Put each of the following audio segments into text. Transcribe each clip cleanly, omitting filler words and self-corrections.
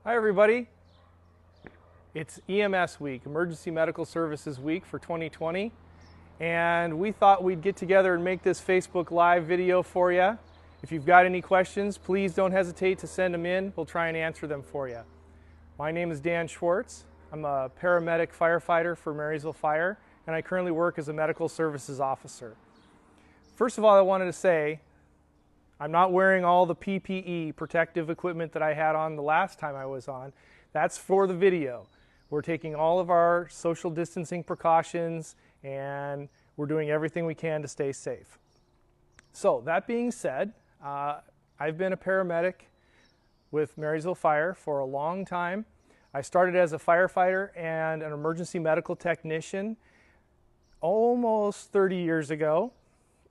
Hi everybody. It's EMS week, Emergency Medical Services week for 2020, and we thought we'd get together and make this Facebook Live video for you. If you've got any questions, please don't hesitate to send them in. We'll try and answer them for you. My name is Dan Schwartz. I'm a paramedic firefighter for Marysville Fire, and I currently work as a medical services officer. First of all, I wanted to say I'm not wearing all the PPE, protective equipment, that I had on the last time I was on. That's for the video. We're taking all of our social distancing precautions and we're doing everything we can to stay safe. So that being said, I've been a paramedic with Marysville Fire for a long time. I started as a firefighter and an emergency medical technician almost 30 years ago.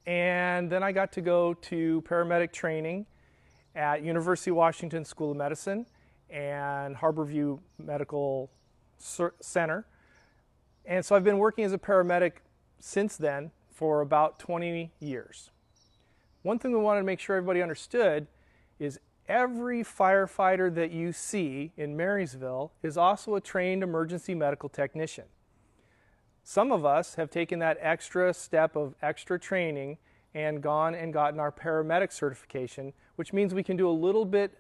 And then I got to go to paramedic training at University of Washington School of Medicine and Harborview Medical Center. And so I've been working as a paramedic since then for about 20 years. One thing we wanted to make sure everybody understood is every firefighter that you see in Marysville is also a trained emergency medical technician. Some of us have taken that extra step of extra training and gone and gotten our paramedic certification, which means we can do a little bit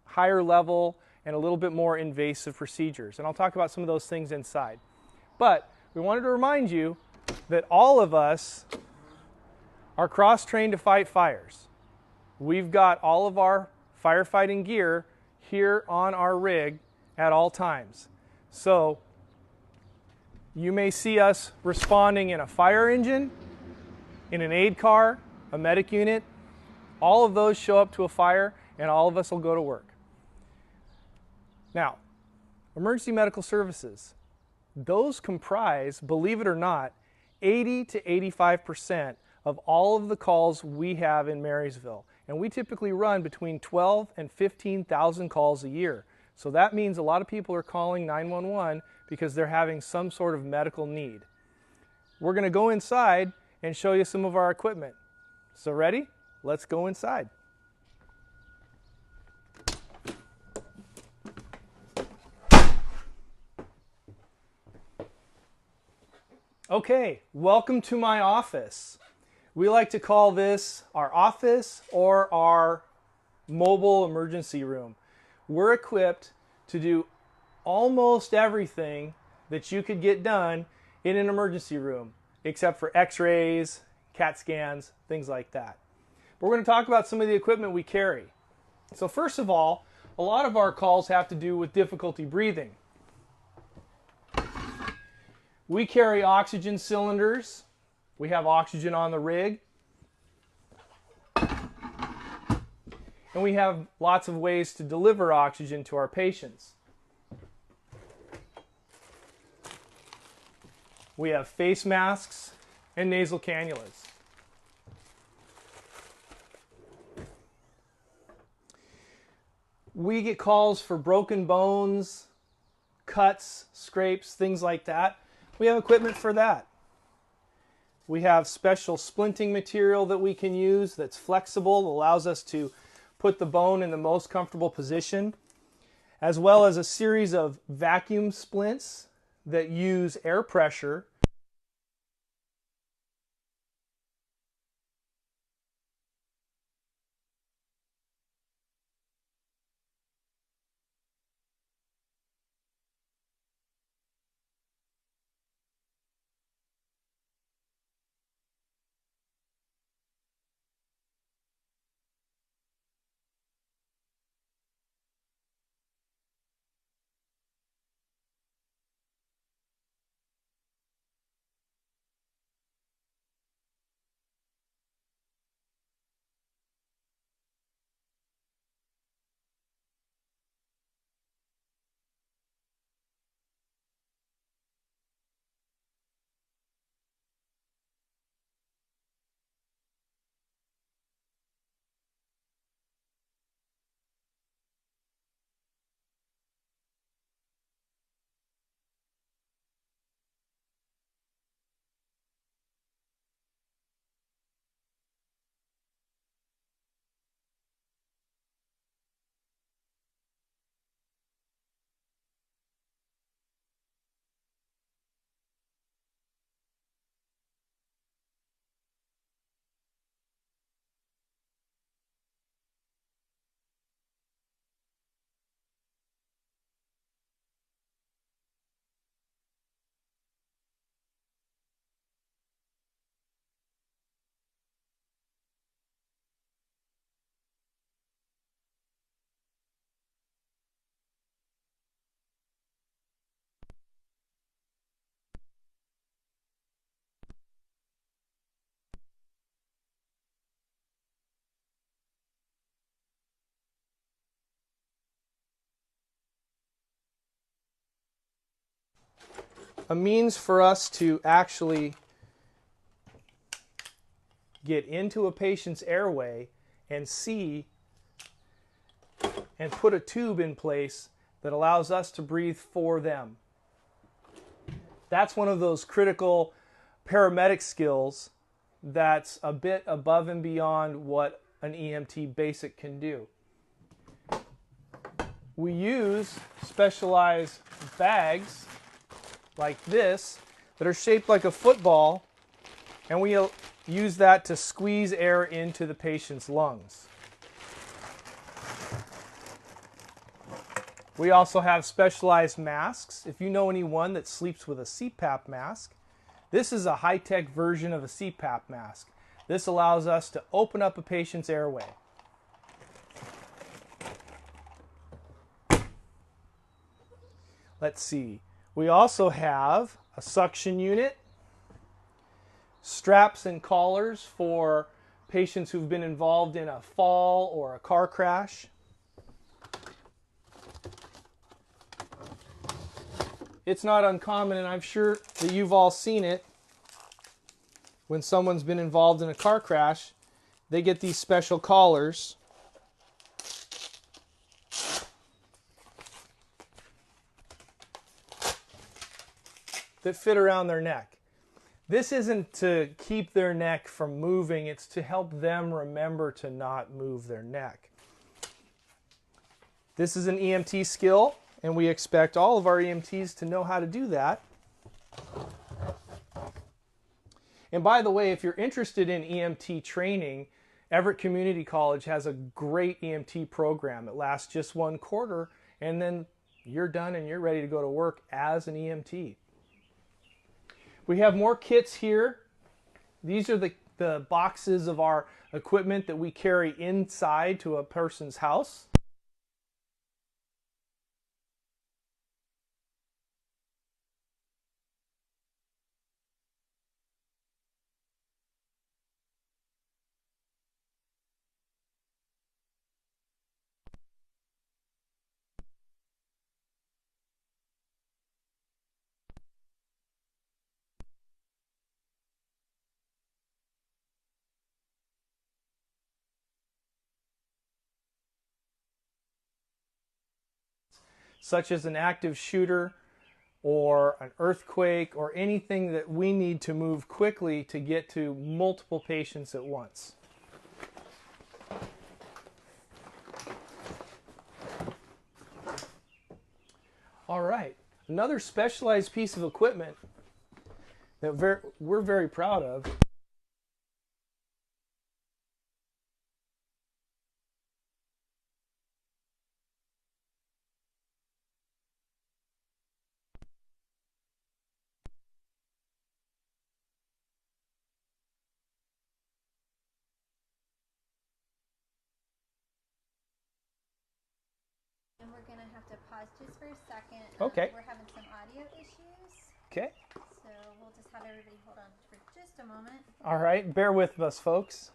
higher level and a little bit more invasive procedures. And I'll talk about some of those things inside. But we wanted to remind you that all of us are cross-trained to fight fires. We've got all of our firefighting gear here on our rig at all times. So you may see us responding in a fire engine, in an aid car, a medic unit. All of those show up to a fire and all of us will go to work. Now, emergency medical services, those comprise, believe it or not, 80 to 85% of all of the calls we have in Marysville. And we typically run between 12 and 15,000 calls a year. So that means a lot of people are calling 911 because they're having some sort of medical need. We're going to go inside and show you some of our equipment. So ready? Let's go inside. Okay, welcome to my office. We like to call this our office or our mobile emergency room. We're equipped to do almost everything that you could get done in an emergency room, except for x-rays, CAT scans, things like that. But we're going to talk about some of the equipment we carry. So first of all, a lot of our calls have to do with difficulty breathing. We carry oxygen cylinders. We have oxygen on the rig. And we have lots of ways to deliver oxygen to our patients. We have face masks and nasal cannulas. We get calls for broken bones, cuts, scrapes, things like that. We have equipment for that. We have special splinting material that we can use that's flexible, allows us to put the bone in the most comfortable position, as well as a series of vacuum splints that use air pressure a means for us to actually get into a patient's airway and see and put a tube in place that allows us to breathe for them. That's one of those critical paramedic skills that's a bit above and beyond what an EMT basic can do. We use specialized bags like this that are shaped like a football, and we use that to squeeze air into the patient's lungs. We also have specialized masks. If you know anyone that sleeps with a CPAP mask, this is a high-tech version of a CPAP mask. This allows us to open up a patient's airway. Let's see. We also have a suction unit, straps and collars for patients who've been involved in a fall or a car crash. It's not uncommon, and I'm sure that you've all seen it. When someone's been involved in a car crash, they get these special collars that fit around their neck. This isn't to keep their neck from moving, it's to help them remember to not move their neck. This is an EMT skill, and we expect all of our EMTs to know how to do that. And by the way, if you're interested in EMT training, Everett Community College has a great EMT program. It lasts just 1 quarter, and then you're done and you're ready to go to work as an EMT. We have more kits here. These are the boxes of our equipment that we carry inside to a person's house. Such as an active shooter or an earthquake or anything that we need to move quickly to get to multiple patients at once. All right, another specialized piece of equipment that we're very proud of . And we're going to have to pause just for a second. Okay. We're having some audio issues. Okay. So we'll just have everybody hold on for just a moment. All right, bear with us, folks.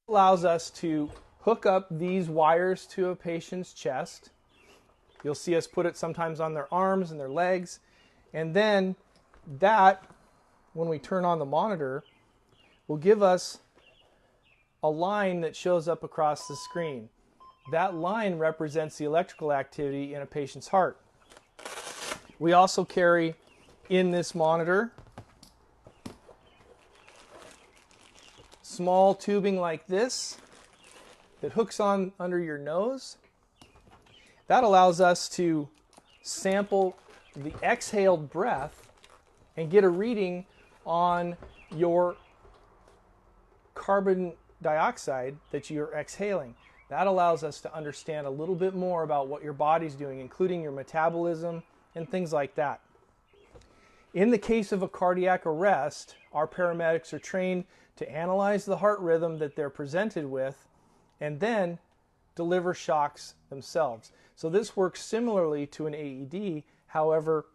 Allows us to hook up these wires to a patient's chest. You'll see us put it sometimes on their arms and their legs. And then that, when we turn on the monitor, will give us a line that shows up across the screen. That line represents the electrical activity in a patient's heart. We also carry in this monitor small tubing like this that hooks on under your nose. That allows us to sample the exhaled breath and get a reading on your carbon dioxide that you're exhaling. That allows us to understand a little bit more about what your body's doing, including your metabolism and things like that. In the case of a cardiac arrest, our paramedics are trained to analyze the heart rhythm that they're presented with and then deliver shocks themselves. So this works similarly to an AED, however,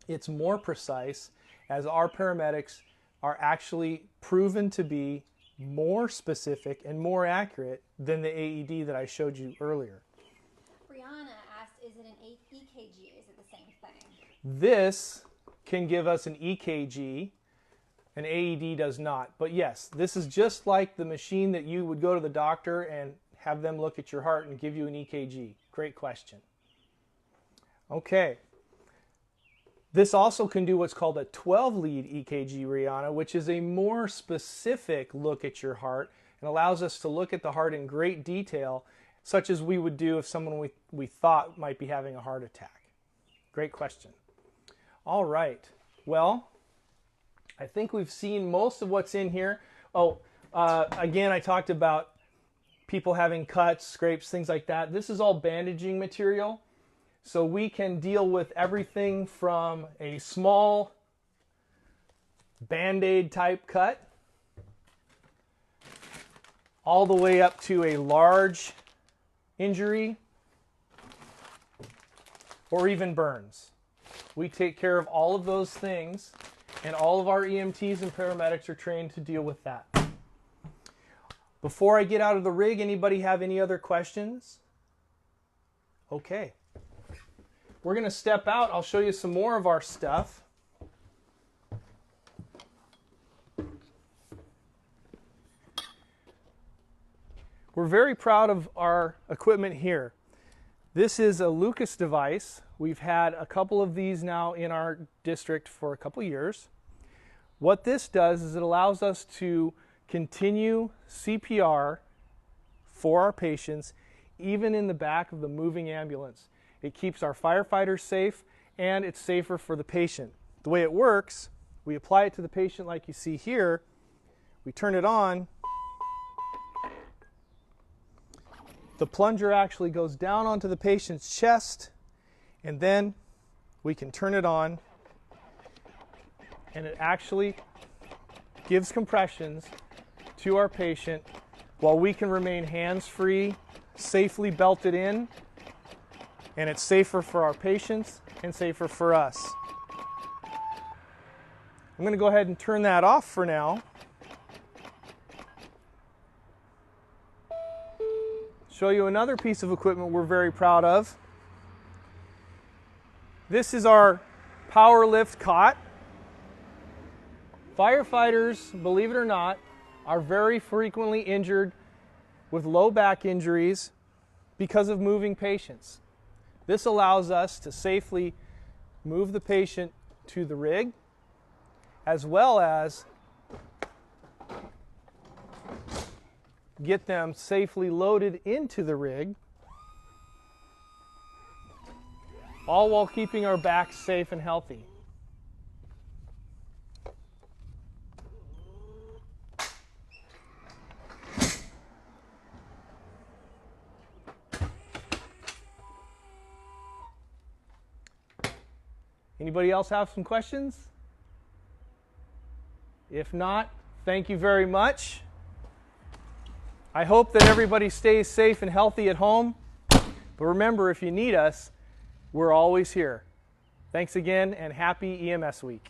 it's more precise as our paramedics are actually proven to be more specific and more accurate than the AED that I showed you earlier. Brianna asked, is it an EKG? Is it the same thing? This can give us an EKG. An AED does not. But yes, this is just like the machine that you would go to the doctor and have them look at your heart and give you an EKG. Great question. Okay. This also can do what's called a 12-lead EKG, Rihanna, which is a more specific look at your heart and allows us to look at the heart in great detail, such as we would do if someone we thought might be having a heart attack. Great question. All right. Well, I think we've seen most of what's in here. Again, I talked about people having cuts, scrapes, things like that. This is all bandaging material. So we can deal with everything from a small Band-Aid type cut all the way up to a large injury or even burns. We take care of all of those things, and all of our EMTs and paramedics are trained to deal with that. Before I get out of the rig, anybody have any other questions? Okay. We're going to step out. I'll show you some more of our stuff. We're very proud of our equipment here. This is a Lucas device. We've had a couple of these now in our district for a couple years. What this does is it allows us to continue CPR for our patients even in the back of the moving ambulance. It keeps our firefighters safe, and it's safer for the patient. The way it works, we apply it to the patient like you see here. We turn it on. The plunger actually goes down onto the patient's chest, and then we can turn it on, and it actually gives compressions to our patient while we can remain hands-free, safely belted in, and it's safer for our patients and safer for us. I'm going to go ahead and turn that off for now. Show you another piece of equipment we're very proud of. This is our power lift cot. Firefighters, believe it or not, are very frequently injured with low back injuries because of moving patients. This allows us to safely move the patient to the rig, as well as get them safely loaded into the rig, all while keeping our backs safe and healthy. Anybody else have some questions? If not, thank you very much. I hope that everybody stays safe and healthy at home. But remember, if you need us, we're always here. Thanks again, and happy EMS week.